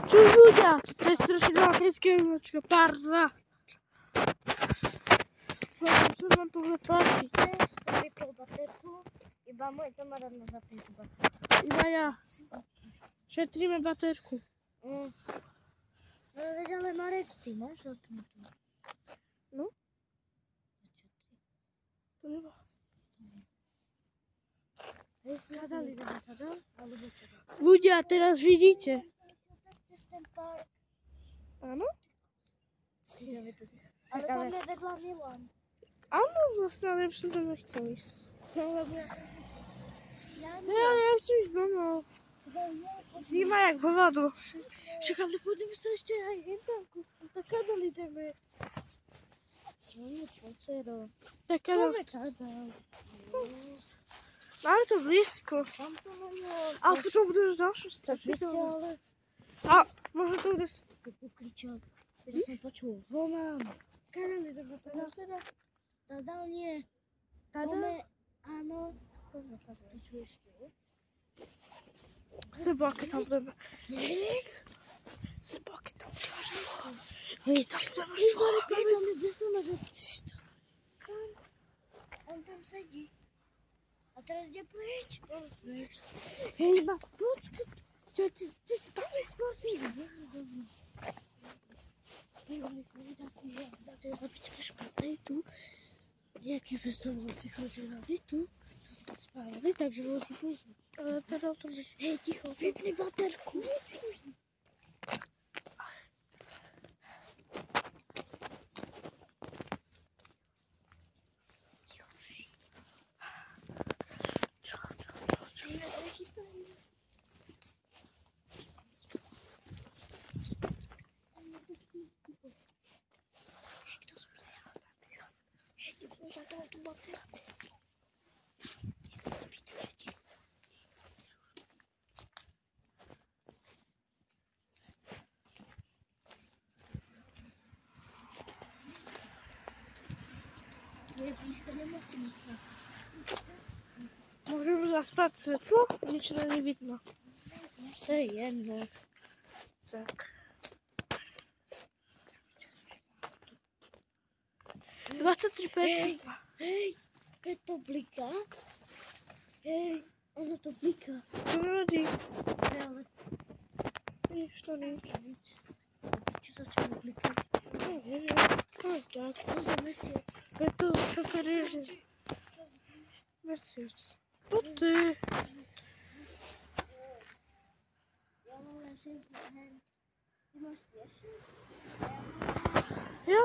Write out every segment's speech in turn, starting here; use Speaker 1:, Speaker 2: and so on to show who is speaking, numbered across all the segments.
Speaker 1: Čuj ľudia, to je strašne africké vinočko, parva. Čo vám to bude páčiť?
Speaker 2: Vypil baterku, iba môj kamarát má zapnutú baterku.
Speaker 1: Iba ja. Šetríme baterku.
Speaker 2: No veď ale Marek, ty máš zapnutú.
Speaker 1: No? To nemá.
Speaker 2: Kázali ideme tady, alebo čo?
Speaker 1: Ľudia, teraz vidíte.
Speaker 2: Cez ten park.
Speaker 1: Áno?
Speaker 2: Ale tam je vedľa Milan.
Speaker 1: Áno, vlastne, ale ja by som tam nechcel ísť.
Speaker 2: Ja
Speaker 1: ale ja chcem ísť domov. Zima jak hovado. Však ale poďme sa ešte aj hentam kúsku. Tak kadal ideme.
Speaker 2: No nie, počero.
Speaker 1: Tak kadal. Máme to blízko.
Speaker 2: Tam to nemôže.
Speaker 1: A potom budeš ďalšiu
Speaker 2: Vidíte, ale...
Speaker 1: A možno to budeš...
Speaker 2: Pokričal. Ja som počul. Ho mám.
Speaker 1: Kadal ideme teraz.
Speaker 2: Tada nie.
Speaker 1: Tada?
Speaker 2: Áno. Ty čuješ to?
Speaker 1: Sebo, aké tam budeme. Sebo, aké tam budeme. Hej, tam budeme.
Speaker 2: On tam sedí. A teraz ide preč.
Speaker 1: Hej, iba, počkaj. Čo ty si tam nechvážil? Hej, vidá si, že na tej labičke špatnej tu. Nejaký bezdomovci chodili tu. Čo sa spávali, takže môžu pozvať. Ale teda o tom ne...
Speaker 2: Hej, ticho, vypni baterku. Je blízko nemocnice.
Speaker 1: Môžeme zaspať svetlo? Nič není vidno.
Speaker 2: To je jedno.
Speaker 1: Tak. 23%.
Speaker 2: Hej, keď to bliká. Hej, ono to bliká.
Speaker 1: To nevadí.
Speaker 2: Hej, ale
Speaker 1: Nič to nič.
Speaker 2: čo začalo blikať?
Speaker 1: Neviem. No tak.
Speaker 2: To je mesiac.
Speaker 1: Je to šofer ježe. Mesiac. To ty.
Speaker 2: Ja mám len 6 dní. Ty máš tiež 6?
Speaker 1: Jo.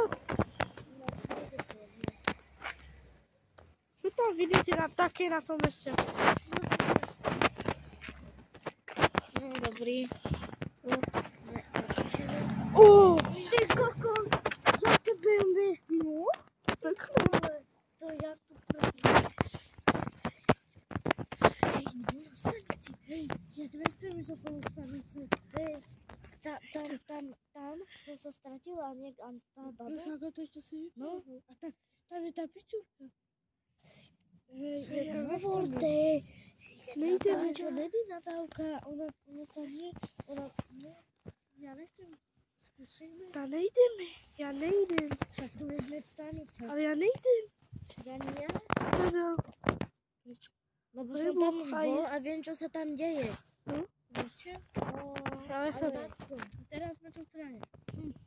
Speaker 1: Čo tam vidíte na také na tom mesiaci?
Speaker 2: No, dobrý. Ty kokos! Ja to BMW. No?
Speaker 1: Pekné.
Speaker 2: Ale to ja tu prvý. Hej, no na stanici.
Speaker 1: Hej, ja nechcem ísť okolo stanice.
Speaker 2: Hej, tam som sa stratila a tá baba.
Speaker 1: Však to ešte si
Speaker 2: No.
Speaker 1: A tam je tá pičurka. Hej,
Speaker 2: Ja
Speaker 1: ja
Speaker 2: hovorte.
Speaker 1: nejdeme, čo není nadávka, ona tam nie, ja nechcem, skúsime. Tá nejdeme, ja nejdem,
Speaker 2: Však tu je hneď stanica.
Speaker 1: ale ja nejdem.
Speaker 2: Však ani ja.
Speaker 1: Pozor.
Speaker 2: Lebo som tam už bol a viem, čo sa tam deje.
Speaker 1: No.
Speaker 2: Viete?
Speaker 1: Ale sa
Speaker 2: Teraz sme tu traja.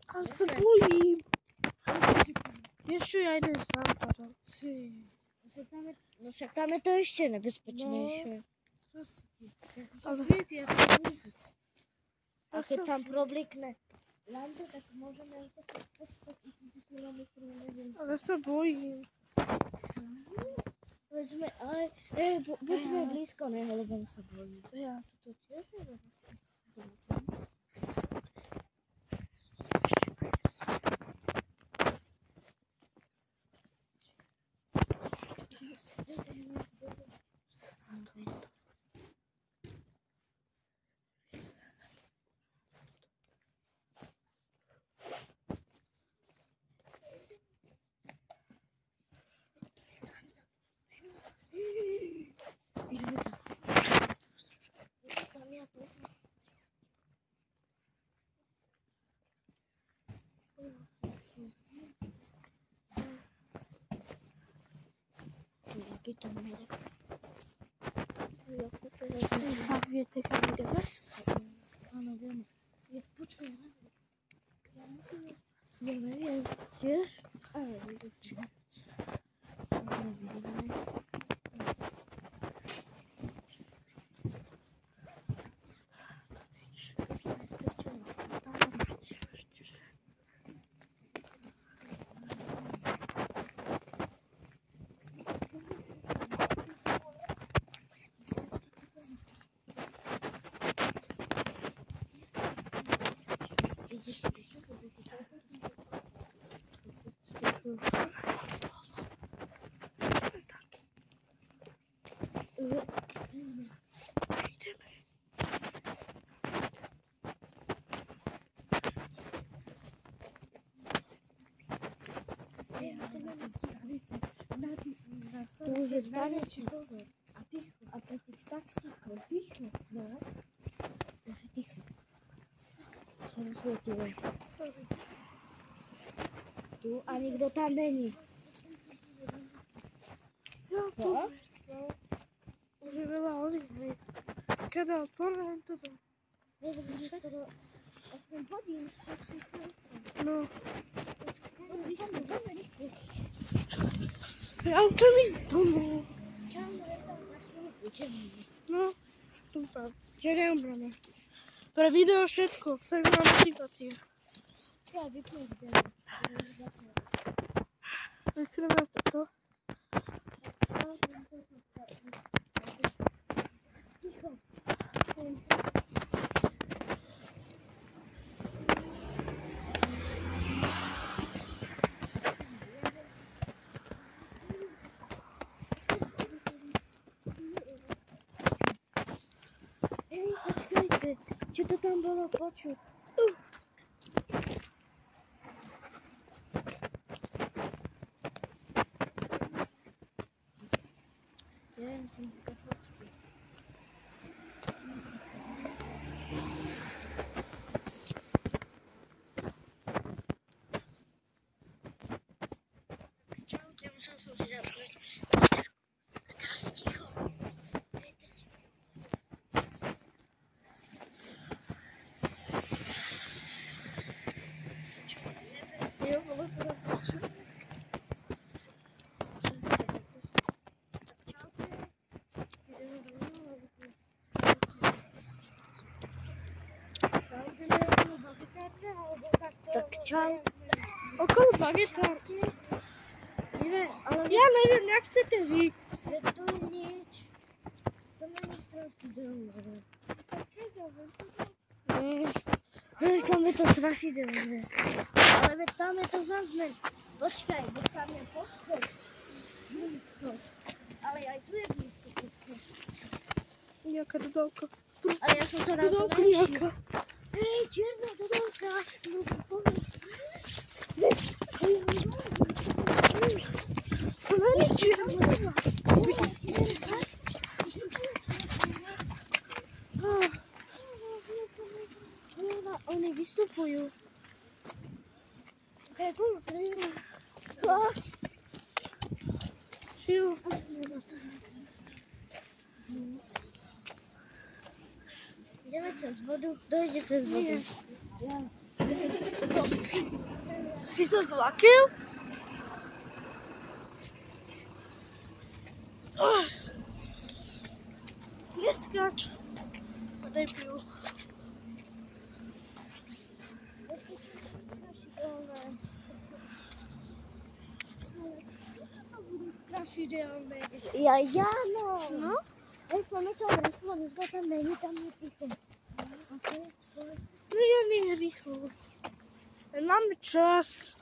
Speaker 1: Ale sa bojím. Vieš čo, ja idem sám potom.
Speaker 2: No však tam je to ešte nebezpečnejšie.
Speaker 1: To
Speaker 2: svieti ako vôbec. A keď tam problikne lampu, tak môžeme aj také 500 kilometrov, neviem.
Speaker 1: Ale sa bojím.
Speaker 2: Poďme, ale buďme blízko neho, lebo sa bojím.
Speaker 1: Ja to tiež neviem.
Speaker 2: Tam ja Jaký to měre?
Speaker 1: Fakt viete, kam ideme?
Speaker 2: Áno, vieme.
Speaker 1: Počkaj, ja neviem, tiež?
Speaker 2: Ale vidíte.
Speaker 1: To už je stanici.
Speaker 2: A ticho. A pre tých taxíkov. Ticho. No. To už je ticho. Som svietila. Tu a nikto tam není.
Speaker 1: Ja,
Speaker 2: No?
Speaker 1: už je veľa hodín, hej. Kada odporujem to tam.
Speaker 2: Už je skoro 8 hodín. 6:38.
Speaker 1: No,
Speaker 2: Poďme rýchlo.
Speaker 1: to je autem ísť domov. No, dúfam, že neumreme. Pre video všetko, to je moja motivácia.
Speaker 2: Ja vypnem video.
Speaker 1: Vypneme toto.
Speaker 2: Ticho. Hej, počkajte, čo to tam bolo počuť? Ja som taká fočka.
Speaker 1: Čaute, musel som si zaprieť.
Speaker 2: Teraz ticho.
Speaker 1: Jo, bolo to na počuť.
Speaker 2: Tak čau.
Speaker 1: Okolo bagetárky.
Speaker 2: Ideme, ale
Speaker 1: Ja neviem, jak chcete vy.
Speaker 2: to je nič. To není strašidelné. Tam je to strašidelné. Ale veď tam je to zazme. Počkaj, veď tam je podchod. Blízko. Ale aj tu je blízko podchod.
Speaker 1: Nejaká dodávka.
Speaker 2: Ale ja som to raz
Speaker 1: Dodávka
Speaker 2: menší.
Speaker 1: nejaká.
Speaker 2: Hej, čierna dodávka. No, povedz.
Speaker 1: To není čierna.
Speaker 2: Oni vystupujú.
Speaker 1: Šiu.
Speaker 2: Ideme cez vodu. Dojde cez vodu.
Speaker 1: Si to zlakil? Neskáč. Daj pivu. Strašidelné.
Speaker 2: Ja, no.
Speaker 1: No?
Speaker 2: Ej, poďme tam rýchlo, nikto tam není, tam je ticho.
Speaker 1: No ja nie rýchlo. Máme čas.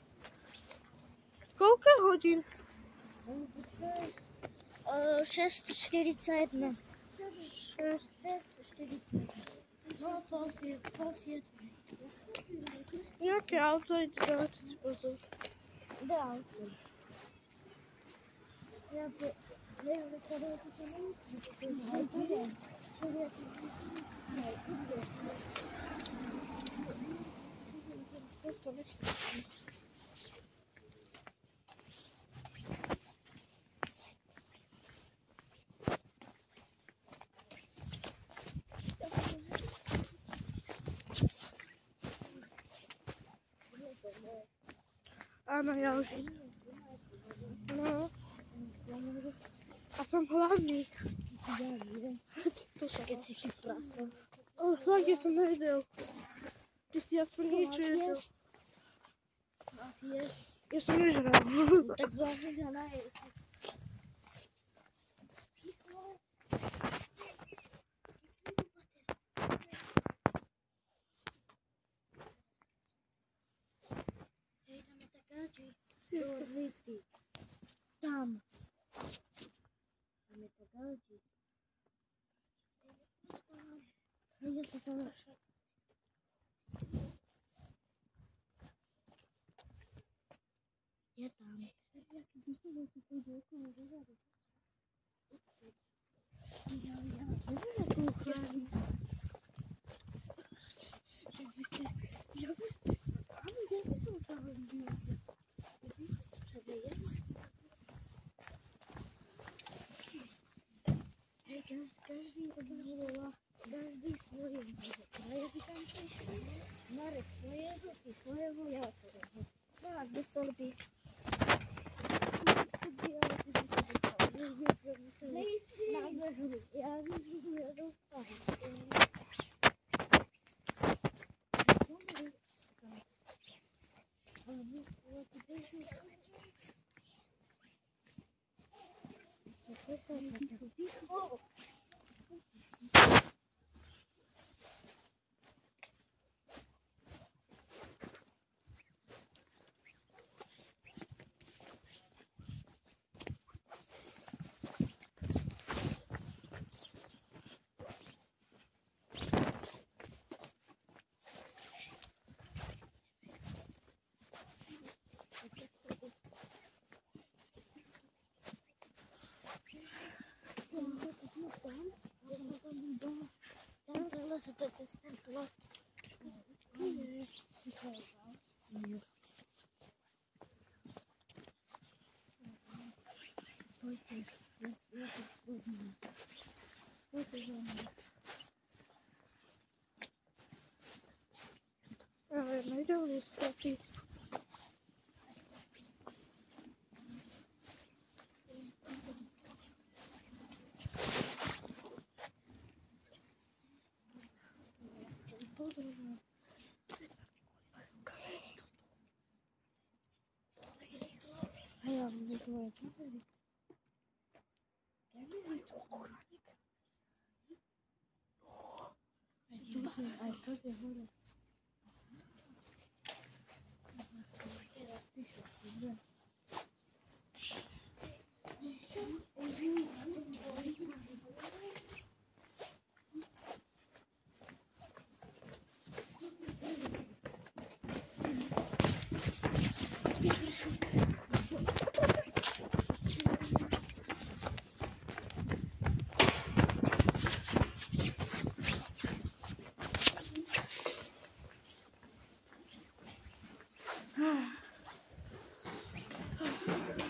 Speaker 1: Koľko hodín?
Speaker 2: 6:41.
Speaker 1: 6:40.
Speaker 2: No, pol siedmej.
Speaker 1: Jaké auto ide, dávajte si pozor.
Speaker 2: Kde auto? Ja to... Neviem, ktoré je to není.
Speaker 1: To nechcem. Áno, ja už idem. No. A som hladný.
Speaker 2: To sa keď si ty prasa.
Speaker 1: Fakt, ja som nejedel. Ty si aspoň niečo jedel.
Speaker 2: Asi je.
Speaker 1: Ja som nežral.
Speaker 2: Tak vlastne ťa najesť. Hej, tam je taká, či listy. Tam. Tam je taká, či. Ide sa tam našať. Je tam. Každý svoje. Ja by tam prišli. Marek svojego, ty svojego, ja svojego. No a kdo sa ľubí? Sa to cez ten plot.
Speaker 1: Ale najdalej splatí. A ja mám tvoje kamery.
Speaker 2: Aj to ochranník.
Speaker 1: Aj to je hore.
Speaker 2: Teraz ticho.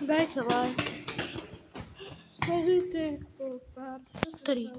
Speaker 1: Dajte like. Sledujte po pár
Speaker 2: 3.